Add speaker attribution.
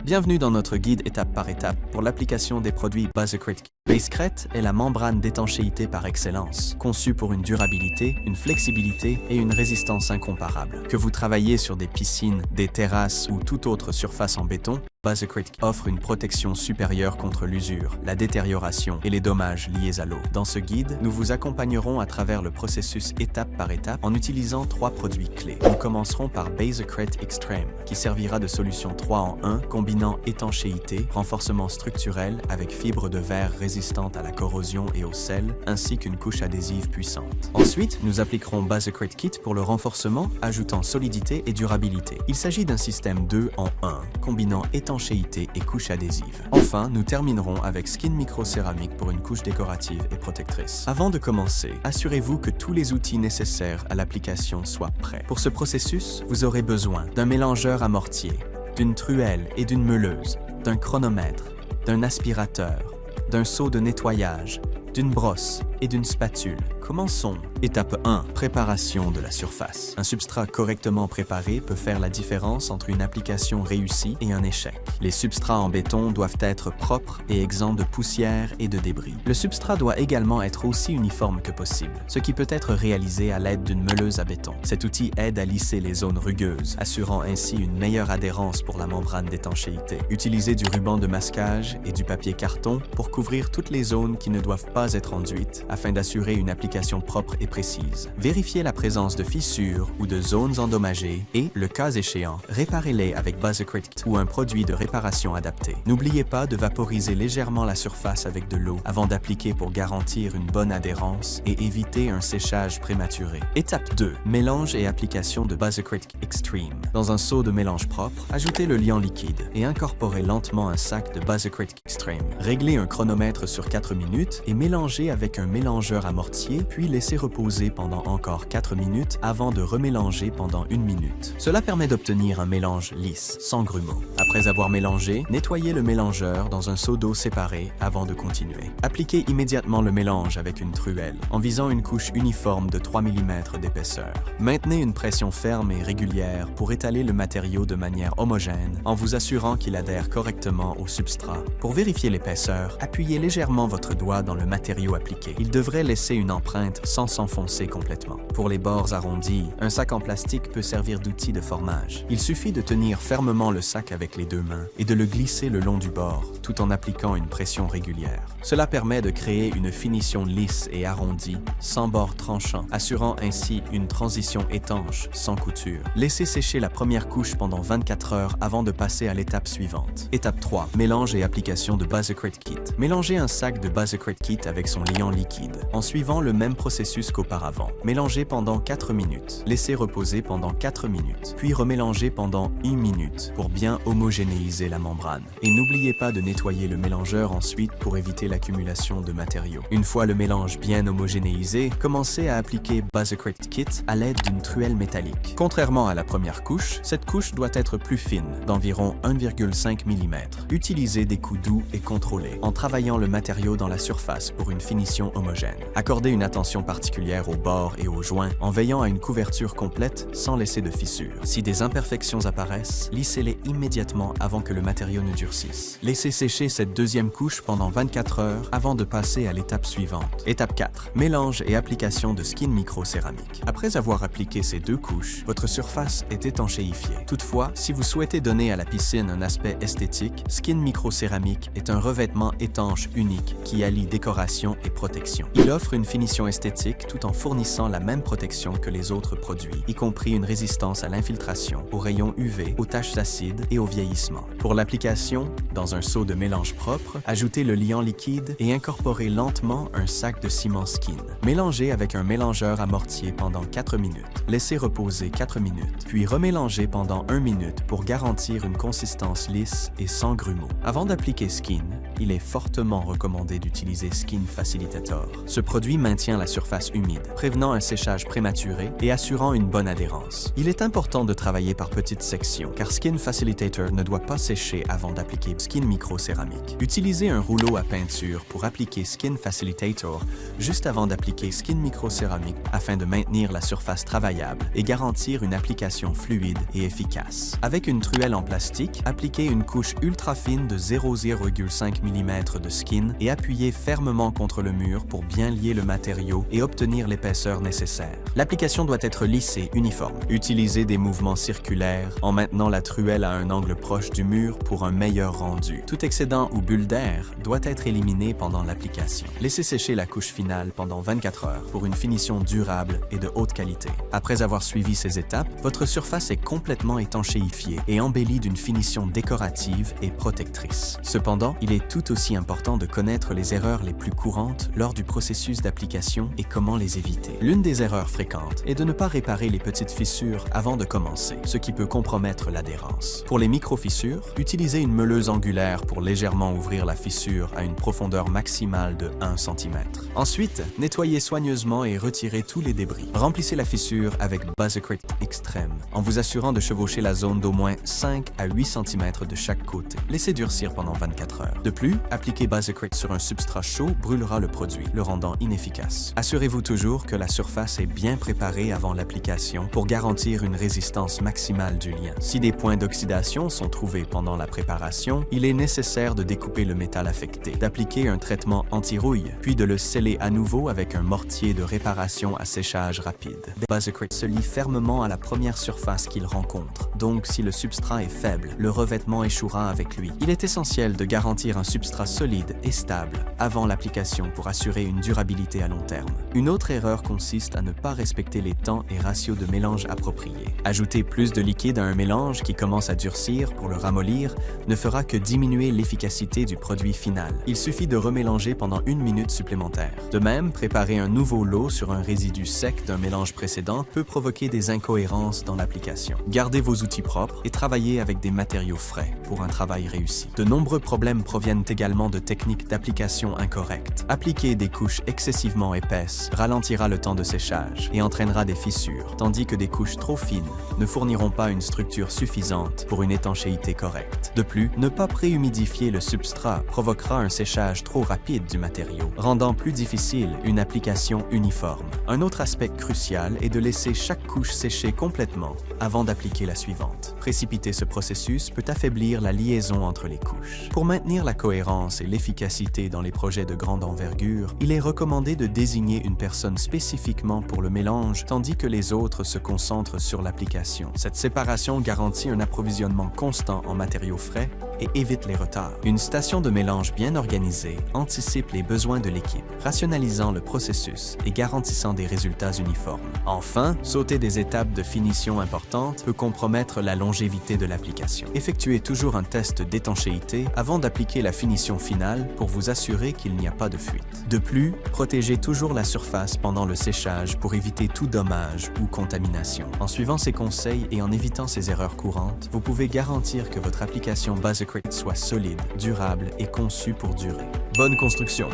Speaker 1: Bienvenue dans notre guide étape par étape pour l'application des produits BaseCrit. BaseCrit est la membrane d'étanchéité par excellence, conçue pour une durabilité, une flexibilité et une résistance incomparables. Que vous travaillez sur des piscines, des terrasses ou toute autre surface en béton, BaseCrit offre une protection supérieure contre l'usure, la détérioration et les dommages liés à l'eau. Dans ce guide, nous vous accompagnerons à travers le processus étape par étape en utilisant 3 produits clés. Nous commencerons par BaseCrit Extreme, qui servira de solution 3 en 1, combinant étanchéité, renforcement structurel avec fibres de verre résistantes à la corrosion et au sel, ainsi qu'une couche adhésive puissante. Ensuite, nous appliquerons BaseCrit Kit pour le renforcement, ajoutant solidité et durabilité. Il s'agit d'un système 2 en 1, combinant étanchéité et couche adhésive. Enfin, nous terminerons avec Skin Microcéramique pour une couche décorative et protectrice. Avant de commencer, assurez-vous que tous les outils nécessaires à l'application soient prêts. Pour ce processus, vous aurez besoin d'un mélangeur à mortier, d'une truelle et d'une meuleuse, d'un chronomètre, d'un aspirateur, d'un seau de nettoyage, d'une brosse et d'une spatule. Commençons. Étape 1. Préparation de la surface. Un substrat correctement préparé peut faire la différence entre une application réussie et un échec. Les substrats en béton doivent être propres et exempts de poussière et de débris. Le substrat doit également être aussi uniforme que possible, ce qui peut être réalisé à l'aide d'une meuleuse à béton. Cet outil aide à lisser les zones rugueuses, assurant ainsi une meilleure adhérence pour la membrane d'étanchéité. Utilisez du ruban de masquage et du papier carton pour couvrir toutes les zones qui ne doivent pas être enduites afin d'assurer une application propre et précise. Vérifiez la présence de fissures ou de zones endommagées et, le cas échéant, réparez-les avec BaseCrit ou un produit de réparation adapté. N'oubliez pas de vaporiser légèrement la surface avec de l'eau avant d'appliquer pour garantir une bonne adhérence et éviter un séchage prématuré. Étape 2. Mélange et application de BaseCrit Extreme. Dans un seau de mélange propre, ajoutez le liant liquide et incorporez lentement un sac de BaseCrit Extreme. Réglez un chronomètre sur 4 minutes et mélangez avec un mélangeur à mortier, puis laissez reposer pendant encore 4 minutes avant de remélanger pendant 1 minute. Cela permet d'obtenir un mélange lisse, sans grumeaux. Après avoir mélangé, nettoyez le mélangeur dans un seau d'eau séparé avant de continuer. Appliquez immédiatement le mélange avec une truelle, en visant une couche uniforme de 3 mm d'épaisseur. Maintenez une pression ferme et régulière pour étaler le matériau de manière homogène, en vous assurant qu'il adhère correctement au substrat. Pour vérifier l'épaisseur, appuyez légèrement votre doigt dans le matériau appliqué. Il devrait laisser une empreinte sans s'enfoncer complètement. Pour les bords arrondis, un sac en plastique peut servir d'outil de formage. Il suffit de tenir fermement le sac avec les 2 mains et de le glisser le long du bord, tout en appliquant une pression régulière. Cela permet de créer une finition lisse et arrondie, sans bord tranchant, assurant ainsi une transition étanche, sans couture. Laissez sécher la première couche pendant 24 heures avant de passer à l'étape suivante. Étape 3. Mélange et application de BaseCrit Kit. Mélangez un sac de BaseCrit Kit avec son liant liquide, en suivant le même processus qu'auparavant. Mélangez pendant 4 minutes. Laissez reposer pendant 4 minutes, puis remélangez pendant 1 minute pour bien homogénéiser la membrane. Et n'oubliez pas de nettoyer le mélangeur ensuite pour éviter l'accumulation de matériaux. Une fois le mélange bien homogénéisé, commencez à appliquer BaseCrit Kit à l'aide d'une truelle métallique. Contrairement à la première couche, cette couche doit être plus fine, d'environ 1,5 mm. Utilisez des coups doux et contrôlés, en travaillant le matériau dans la surface pour une finition homogène. Accordez une attention particulière aux bords et aux joints en veillant à une couverture complète sans laisser de fissures. Si des imperfections apparaissent, lissez-les immédiatement avant que le matériau ne durcisse. Laissez sécher cette deuxième couche pendant 24 heures avant de passer à l'étape suivante. Étape 4. Mélange et application de Skin Microcéramique. Après avoir appliqué ces 2 couches, votre surface est étanchéifiée. Toutefois, si vous souhaitez donner à la piscine un aspect esthétique, Skin Microcéramique est un revêtement étanche unique qui allie décoration et protection. Il offre une finition esthétique tout en fournissant la même protection que les autres produits, y compris une résistance à l'infiltration, aux rayons UV, aux taches acides et au vieillissement. Pour l'application, dans un seau de mélange propre, ajoutez le liant liquide et incorporez lentement un sac de ciment Skin. Mélangez avec un mélangeur à mortier pendant 4 minutes. Laissez reposer 4 minutes, puis remélangez pendant 1 minute pour garantir une consistance lisse et sans grumeaux. Avant d'appliquer Skin, il est fortement recommandé d'utiliser Skin Facilitator, Incolore. Ce produit maintient la surface humide, prévenant un séchage prématuré et assurant une bonne adhérence. Il est important de travailler par petites sections, car Skin Facilitator ne doit pas sécher avant d'appliquer Skin Microcéramique. Utilisez un rouleau à peinture pour appliquer Skin Facilitator juste avant d'appliquer Skin Microcéramique afin de maintenir la surface travaillable et garantir une application fluide et efficace. Avec une truelle en plastique, appliquez une couche ultra fine de 0,5 mm de skin et appuyez fermement contre le mur pour bien lier le matériau et obtenir l'épaisseur nécessaire. L'application doit être lisse et uniforme. Utilisez des mouvements circulaires en maintenant la truelle à un angle proche du mur pour un meilleur rendu. Tout excédent ou bulle d'air doit être éliminé pendant l'application. Laissez sécher la couche finale pendant 24 heures pour une finition durable et de haute qualité. Après avoir suivi ces étapes, votre surface est complètement étanchéifiée et embellie d'une finition décorative et protectrice. Cependant, il est tout aussi important de connaître les erreurs les plus courantes lors du processus d'application et comment les éviter. L'une des erreurs fréquentes est de ne pas réparer les petites fissures avant de commencer, ce qui peut compromettre l'adhérence. Pour les micro-fissures, utilisez une meuleuse angulaire pour légèrement ouvrir la fissure à une profondeur maximale de 1 cm. Ensuite, nettoyez soigneusement et retirez tous les débris. Remplissez la fissure avec Buzzicrit Extreme en vous assurant de chevaucher la zone d'au moins 5 à 8 cm de chaque côté. Laissez durcir pendant 24 heures. De plus, appliquer Buzzicrit sur un substrat chaud brûlera le produit, le rendant inefficace. Assurez-vous toujours que la surface est bien préparée avant l'application pour garantir une résistance maximale du lien. Si des points d'oxydation sont trouvés pendant la préparation, il est nécessaire de découper le métal affecté, d'appliquer un traitement anti-rouille, puis de le sceller à nouveau avec un mortier de réparation à séchage rapide. Buzzicrit se lie fermement à la première surface qu'il rencontre, donc si le substrat est faible, le revêtement échouera avec lui. Il est essentiel de garantir un substrat solide et stable avant l'application pour assurer une durabilité à long terme. Une autre erreur consiste à ne pas respecter les temps et ratios de mélange appropriés. Ajouter plus de liquide à un mélange qui commence à durcir pour le ramollir ne fera que diminuer l'efficacité du produit final. Il suffit de remélanger pendant 1 minute supplémentaire. De même, préparer un nouveau lot sur un résidu sec d'un mélange précédent peut provoquer des incohérences dans l'application. Gardez vos outils propres et travaillez avec des matériaux frais pour un travail réussi. De nombreux problèmes proviennent également de techniques d'application incorrectes. Appliquer des couches excessivement épaisses ralentira le temps de séchage et entraînera des fissures, tandis que des couches trop fines ne fourniront pas une structure suffisante pour une étanchéité correcte. De plus, ne pas préhumidifier le substrat provoquera un séchage trop rapide du matériau, rendant plus difficile une application uniforme. Un autre aspect crucial est de laisser chaque couche sécher complètement avant d'appliquer la suivante. Précipiter ce processus peut affaiblir la liaison entre les couches. Pour maintenir la cohérence et l'efficacité dans les projets de grande envergure, il est recommandé de désigner une personne spécifiquement pour le mélange, tandis que les autres se concentrent sur l'application. Cette séparation garantit un approvisionnement constant en matériaux frais et évite les retards. Une station de mélange bien organisée anticipe les besoins de l'équipe, rationalisant le processus et garantissant des résultats uniformes. Enfin, sauter des étapes de finition importantes peut compromettre la longévité de l'application. Effectuez toujours un test d'étanchéité avant d'appliquer la finition finale pour vous assurer qu'il n'y a pas de fuite. De plus, protégez toujours la surface pendant le séchage pour éviter tout dommage ou contamination. En suivant ces conseils et en évitant ces erreurs courantes, vous pouvez garantir que votre application Buzzicrit soit solide, durable et conçue pour durer. Bonne construction!